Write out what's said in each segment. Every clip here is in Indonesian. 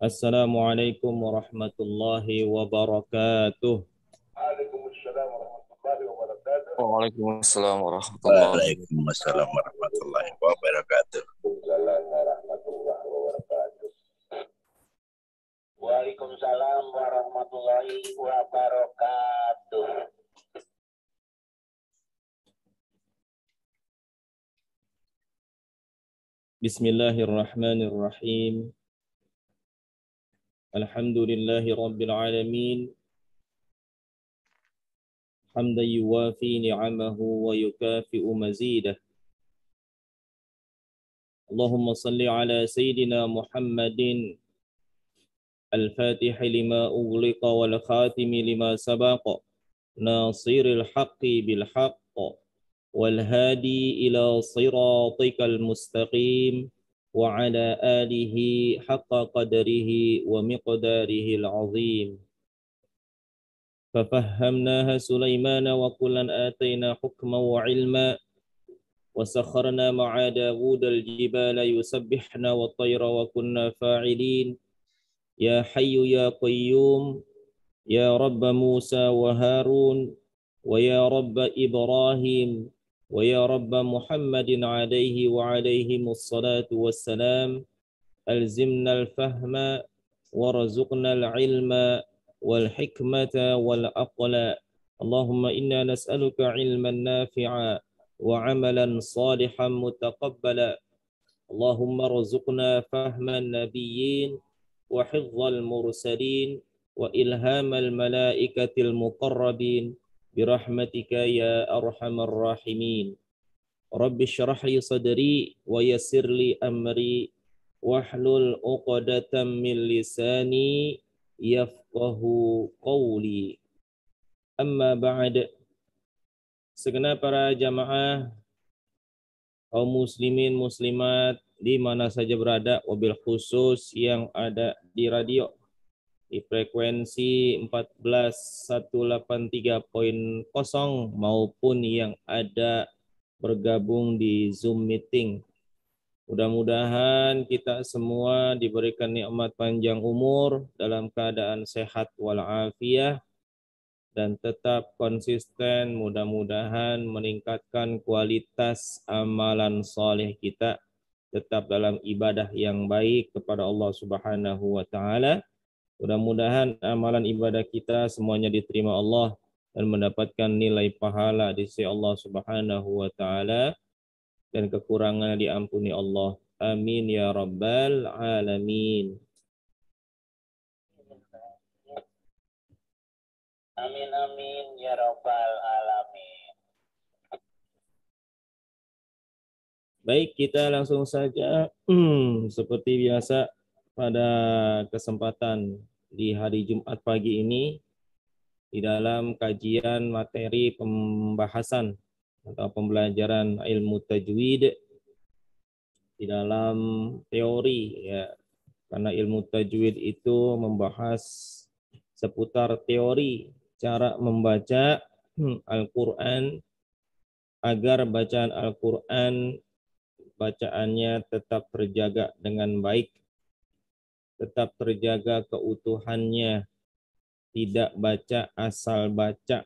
Assalamualaikum warahmatullahi wabarakatuh. Waalaikumsalam warahmatullahi Waalaikumsalam warahmatullahi wabarakatuh. Waalaikumsalam warahmatullahi wabarakatuh. Bismillahirrahmanirrahim. Alhamdulillahi rabbil alamin. Hamdan yuwafi ni'amahu wa yukafi'u mazidah. Allahumma salli ala Sayyidina Muhammadin al-Fatihi lima ughliqa wal khatimi lima sabaqa nasiril haqqi bil haqq wal hadi ila siratikal mustaqim wa ala alihi haqqa qadrihi wa miqdarihi al-azim. ففهمناها سليمان وكلا آتينا حكما وعلما وسخرنا مع داود الجبال يسبحن والطير وكنا فاعلين يا حي يا قيوم يا رب موسى وهارون ويا رب إبراهيم ويا رب محمد عليه وعليهم الصلاة والسلام ألزمنا الفهم وارزقنا العلم والحكمة والعقل اللهم إنا نسألك علما نافعا وعملا صالحا متقبلا اللهم ارزقنا فهم النبيين وحفظ المرسلين وإلهام الملائكة المقربين برحمتك يا أرحم الراحمين رب اشرح لي صدري ويسر لي أمري واحلل عقدة من لساني yafqahu qawli. Amma ba'd. Segenap para jamaah kaum muslimin muslimat di mana saja berada, wabil khusus yang ada di radio di frekuensi 14183.0 maupun yang ada bergabung di Zoom meeting. Mudah-mudahan kita semua diberikan nikmat panjang umur dalam keadaan sehat walafiat dan tetap konsisten, mudah-mudahan meningkatkan kualitas amalan soleh kita, tetap dalam ibadah yang baik kepada Allah Subhanahu wa taala. Mudah-mudahan amalan ibadah kita semuanya diterima Allah dan mendapatkan nilai pahala di sisi Allah Subhanahu wa taala, dan kekurangan diampuni Allah. Amin ya rabbal alamin. Amin amin ya rabbal alamin. Baik, kita langsung saja seperti biasa pada kesempatan di hari Jumat pagi ini di dalam kajian materi pembahasan atau pembelajaran ilmu tajwid di dalam teori ya, karena ilmu tajwid itu membahas seputar teori cara membaca Al-Quran agar bacaan Al-Quran bacaannya tetap terjaga dengan baik, tetap terjaga keutuhannya, tidak baca asal baca.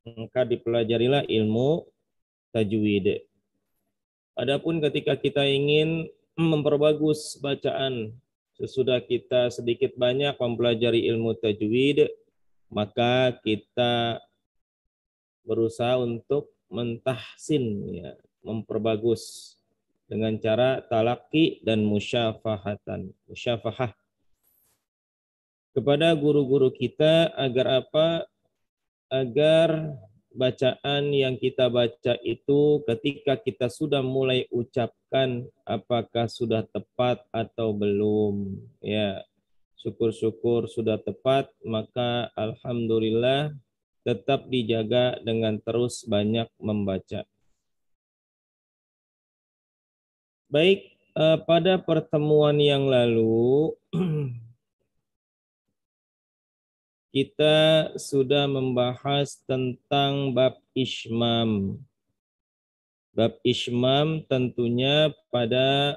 Maka dipelajarilah ilmu tajwid. Adapun ketika kita ingin memperbagus bacaan sesudah kita sedikit banyak mempelajari ilmu tajwid, maka kita berusaha untuk mentahsin ya, memperbagus dengan cara talaqi dan musyafahah kepada guru-guru kita agar apa? Agar bacaan yang kita baca itu ketika kita sudah mulai ucapkan apakah sudah tepat atau belum ya, syukur-syukur sudah tepat, maka alhamdulillah tetap dijaga dengan terus banyak membaca. Baik, pada pertemuan yang lalu kita sudah membahas tentang bab ismam. Bab ismam tentunya pada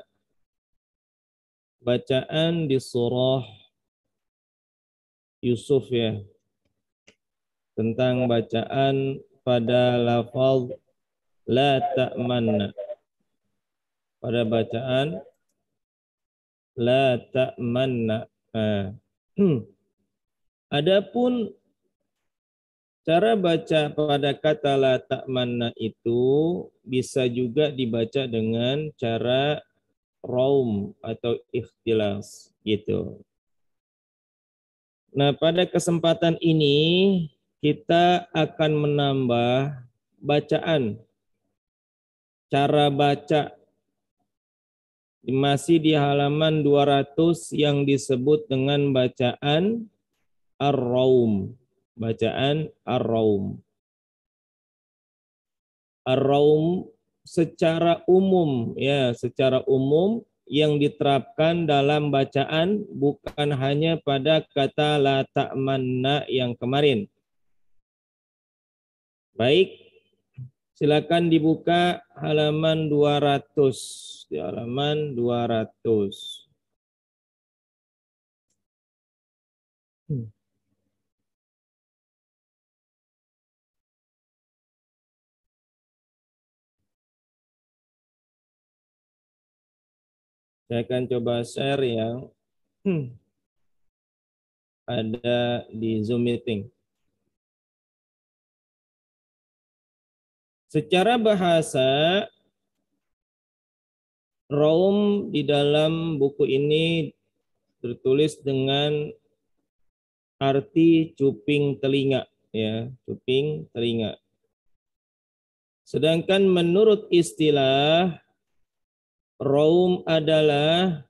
bacaan di surah Yusuf ya. Tentang bacaan pada lafaz la ta'manna. Pada bacaan la ta'manna. Adapun cara baca pada kata la ta'manna itu bisa juga dibaca dengan cara raum atau ikhtilas gitu. Nah, pada kesempatan ini kita akan menambah bacaan. Cara baca masih di halaman 200 yang disebut dengan bacaan ar-raum. Bacaan ar-raum. Ar-raum secara umum ya, secara umum yang diterapkan dalam bacaan bukan hanya pada kata la ta'manna yang kemarin. Baik, silakan dibuka halaman 200. Di halaman 200. Saya akan coba share yang ada di Zoom meeting. Secara bahasa, raum di dalam buku ini tertulis dengan arti cuping telinga, ya, cuping telinga. Sedangkan menurut istilah, raum adalah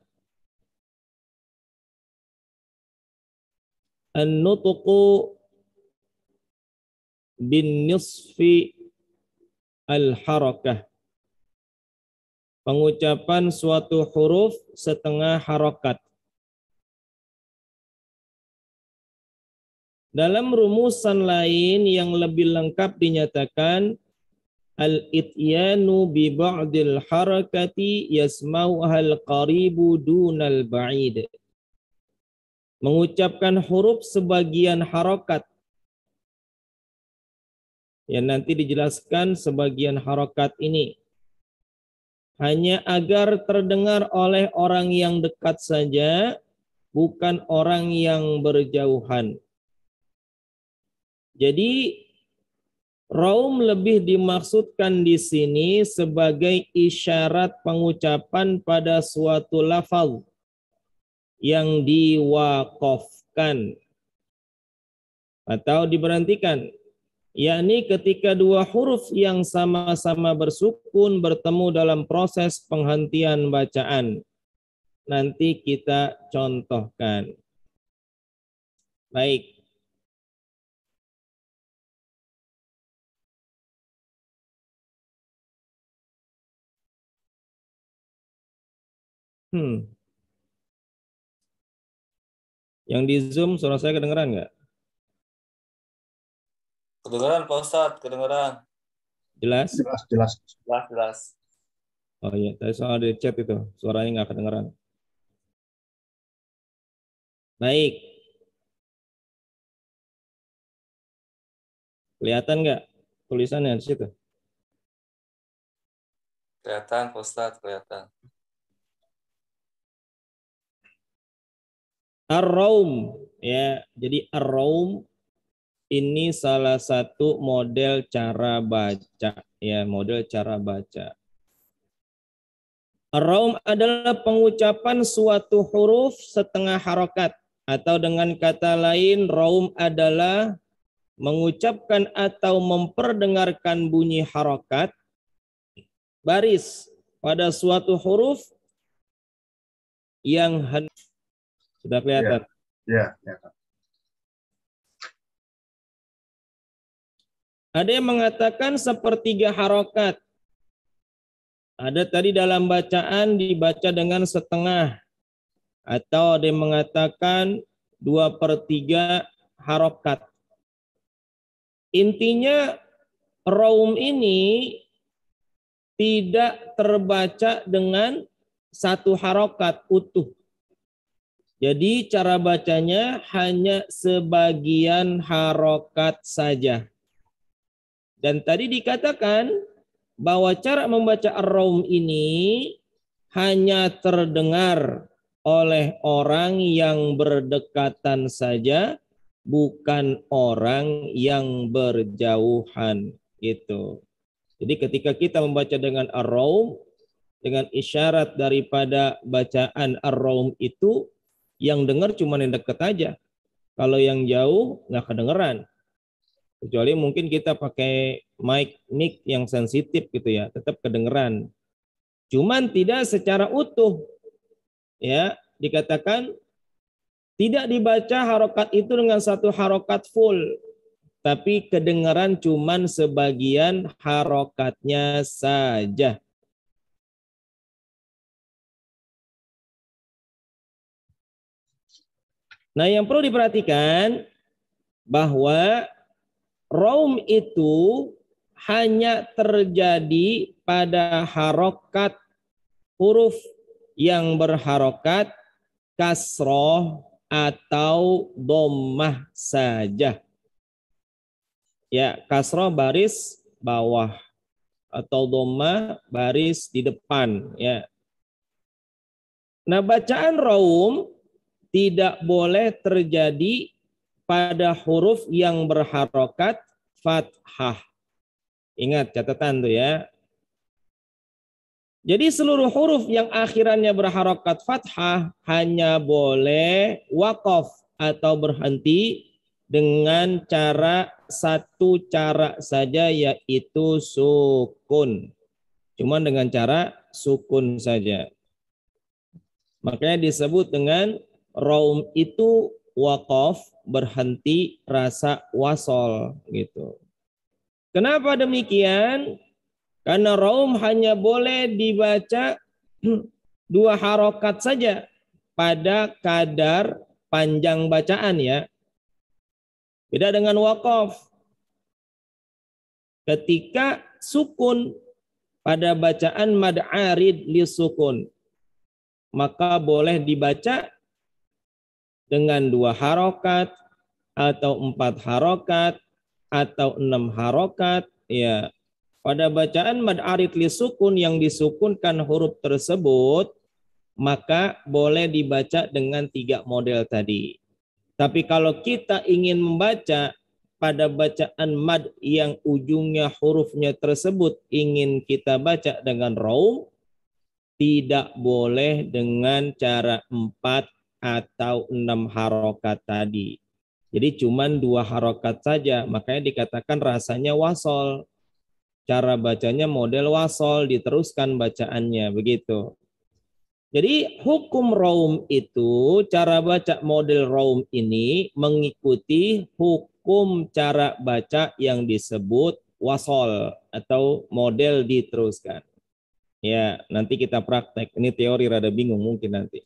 an-nutqu bin nisfi al-harakah. Pengucapan suatu huruf setengah harokat. Dalam rumusan lain yang lebih lengkap dinyatakan al-ityanu bi ba'dil harakati yasma'uhal qaribu dunal ba'id. Mengucapkan huruf sebagian harokat. Ya, nanti dijelaskan sebagian harokat ini. Hanya agar terdengar oleh orang yang dekat saja, bukan orang yang berjauhan. Jadi, raum lebih dimaksudkan di sini sebagai isyarat pengucapan pada suatu lafaz yang diwaqafkan atau diberhentikan. Yakni ketika dua huruf yang sama-sama bersukun bertemu dalam proses penghentian bacaan. Nanti kita contohkan. Baik. Yang di Zoom suara saya kedengeran nggak? Kedengeran Pak Ustadz, kedengeran. Jelas? Jelas. Oh iya, tadi soal di chat itu, suaranya nggak kedengeran. Baik. Kelihatan nggak tulisannya di situ? Kelihatan Pak Ustadz, kelihatan. Ar-raum, ya. Jadi ar-raum ini salah satu model cara baca, ya, model cara baca. Ar-raum adalah pengucapan suatu huruf setengah harokat, atau dengan kata lain, raum adalah mengucapkan atau memperdengarkan bunyi harokat baris pada suatu huruf yang sudah kelihatan. Ya. Ada yang mengatakan sepertiga harokat. Ada tadi dalam bacaan dibaca dengan setengah. Atau ada yang mengatakan 2/3 harokat. Intinya raum ini tidak terbaca dengan satu harokat utuh. Jadi cara bacanya hanya sebagian harokat saja. Dan tadi dikatakan bahwa cara membaca ar-raum ini hanya terdengar oleh orang yang berdekatan saja, bukan orang yang berjauhan. Gitu. Jadi ketika kita membaca dengan ar-raum, dengan isyarat daripada bacaan ar-raum itu, yang dengar cuma yang dekat aja. Kalau yang jauh nggak kedengeran. Kecuali mungkin kita pakai mic yang sensitif gitu ya, tetap kedengeran. Cuman tidak secara utuh. Ya, dikatakan tidak dibaca harokat itu dengan satu harokat full, tapi kedengaran cuman sebagian harokatnya saja. Nah, yang perlu diperhatikan bahwa raum itu hanya terjadi pada harokat huruf yang berharokat kasroh atau dhammah saja. Ya, kasroh baris bawah atau dhammah baris di depan. Ya. Nah, bacaan raum tidak boleh terjadi pada huruf yang berharokat fathah. Ingat catatan tuh ya. Jadi seluruh huruf yang akhirannya berharokat fathah hanya boleh waqaf atau berhenti dengan satu cara saja, yaitu sukun. Cuman dengan cara sukun saja. Makanya disebut dengan raum itu waqaf, berhenti, rasa wasol gitu. Kenapa demikian? Karena raum hanya boleh dibaca dua harokat saja pada kadar panjang bacaan ya. Beda dengan waqaf. Ketika sukun pada bacaan mad arid li sukun, maka boleh dibaca dengan 2 harokat atau 4 harokat atau 6 harokat. Ya, pada bacaan mad arid li sukun yang disukunkan huruf tersebut, maka boleh dibaca dengan 3 model tadi. Tapi kalau kita ingin membaca pada bacaan mad yang ujungnya hurufnya tersebut ingin kita baca dengan raum, tidak boleh dengan cara 4 atau 6 harokat tadi. Jadi cuma 2 harokat saja, makanya dikatakan rasanya wasol. Cara bacanya model wasol, diteruskan bacaannya, begitu. Jadi hukum raum itu, cara baca model raum ini mengikuti hukum cara baca yang disebut wasol atau model diteruskan. Ya, nanti kita praktek. Ini teori rada bingung mungkin nanti.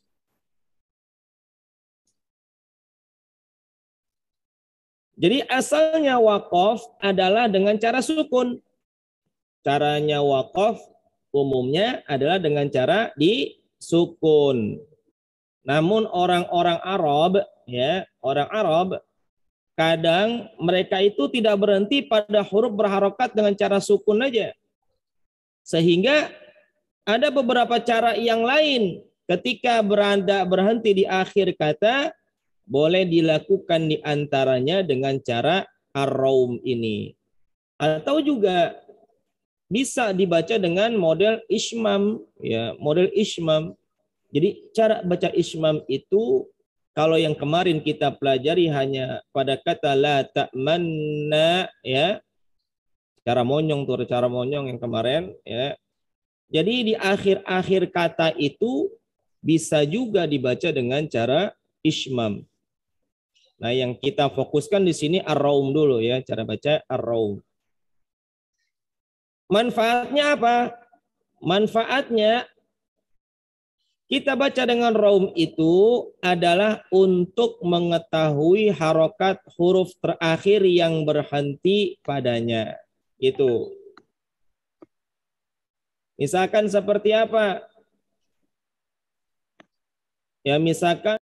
Jadi asalnya waqaf adalah dengan cara sukun. Caranya waqaf umumnya adalah dengan cara disukun. Namun orang-orang Arab, ya, orang Arab kadang mereka itu tidak berhenti pada huruf berharokat dengan cara sukun aja. Sehingga ada beberapa cara yang lain ketika berhenti di akhir kata, boleh dilakukan di antaranya dengan cara ar-raum ini. Atau juga bisa dibaca dengan model ismam, ya, model ismam. Jadi cara baca ismam itu kalau yang kemarin kita pelajari hanya pada kata la ta'manna, ya. Cara monyong yang kemarin, ya. Jadi di akhir-akhir kata itu bisa juga dibaca dengan cara ismam. Nah, yang kita fokuskan di sini ar-raum dulu ya, cara baca ar-raum. Manfaatnya apa? Manfaatnya kita baca dengan raum itu adalah untuk mengetahui harokat huruf terakhir yang berhenti padanya. Itu. Misalkan seperti apa? Ya misalkan